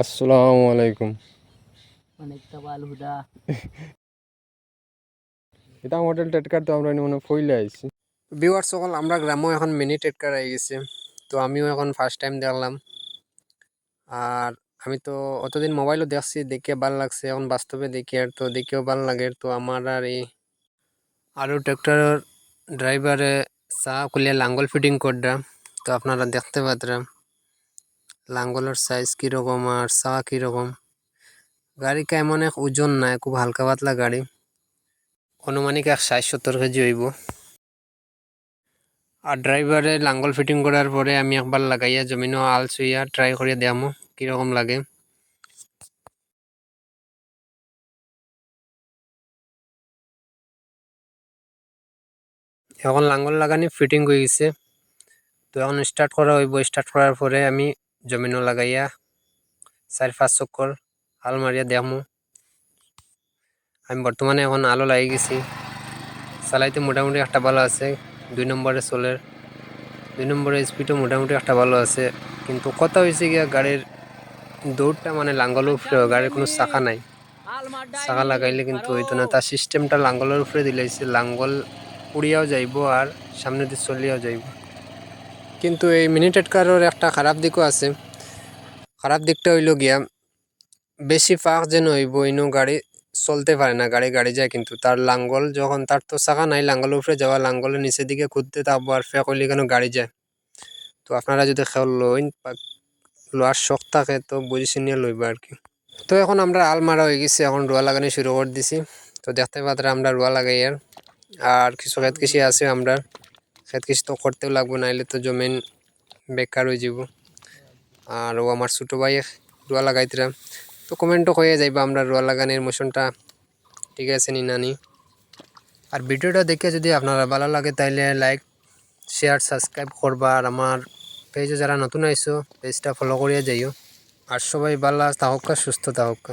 আসসালামু আলাইকুম। অনেকটা বাল হুদা এটা হোটেল টেটকার তো আমরা মনে ফইলে আইছি। ভিউয়ার সকল আমরা গ্রামও এখন মিনি টেটকার আই গেছে। তো আমিও এখন ফার্স্ট টাইম দেখলাম। আর আমি তো অতদিন মোবাইলও দেখছি, দেখে ভাল লাগছে। এখন বাস্তবে দেখি আর তো দেখেও ভাল লাগে। তো আমার আর এই আরও ট্র্যাক্টর ড্রাইভারে চা খুলে লাঙ্গল ফিটিং করডা। তো আপনারা দেখতে পাতরা লাঙ্গলের সাইজ কীরকম আর চা কীরকম। গাড়ি কেমন এক ওজন নাই, খুব হালকা পাতলা গাড়ি, অনুমানিক 60-70 কেজি হইব। আর ড্রাইভারে লাঙ্গল ফিটিং করার পরে আমি একবার লাগাইয়া জমিনও আল ছুইয়া ট্রাই করিয়া দেখামো কীরকম লাগে। এখন লাঙ্গল লাগানি ফিটিং হয়ে গেছে। তো এখন স্টার্ট করা হইব। স্টার্ট করার পরে আমি জমিনও লাগাইয়া 4-5 চক্কর আল মারিয়া দেখামো। আমি বর্তমানে এখন আলো লাগিয়ে গেছি, চালাইতে মোটামুটি একটা ভালো আছে। 2 নম্বরে চলের, 2 নম্বরের স্পিডও মোটামুটি একটা ভালো আছে। কিন্তু কথা হয়েছে গিয়া গাড়ির দৌড়টা মানে লাঙ্গলের উপরে, গাড়ির কোনো চাকা নাই। চাকা লাগাইলে কিন্তু হইতো না। তার সিস্টেমটা লাঙ্গলের উপরে দিলাইছে, লাঙ্গল উড়িয়াও যাইব আর সামনে দিয়ে চলিয়াও যাইব। কিন্তু এই মিনি টেটকারের একটা খারাপ দিকও আছে। খারাপ দিকটা হইল গিয়া বেশি ফাঁক যেন হইব ইনো গাড়ি চলতে পারে না, গাড়ি যায়। কিন্তু তার লাঙ্গল যখন, তার তো চাকা নাই, লাঙ্গলের উপরে যাওয়া, লাঙ্গলের নিচের দিকে খুঁজতে থাকবো আর ফেক হইলে কেন গাড়ি যায়। তো আপনারা যদি খেয়াল লইন লোয়ার শখ থাকে তো বুঝে শুনিয়ে লইবা আর কি। তো এখন আমরা আল মারা হয়ে গেছি, এখন রোয়া লাগানি শুরু করে দিছি। তো দেখতে পাত্রে আমরা রোয়া লাগাই আর কিছু ক্ষেত কৃষি আছে। আমরা ক্ষেত কৃষি তো করতেও লাগবো, নাইলে তো জমিন বেকার হয়ে যাব। আর ও আমার ছোটো ভাই রোয়া লাগাইতরা। তো কমেন্টও হয়ে যাইবা আমরা রোয়া লাগানোর মোশনটা ঠিক আছে নি নানি। আর ভিডিওটা দেখে যদি আপনারা ভালো লাগে তাইলে লাইক শেয়ার সাবস্ক্রাইব করবা। আর আমার পেজে যারা নতুন আইসো পেজটা ফলো করিয়া যাইও। আর সবাই ভালো থাকুক, সুস্থ থাকুক।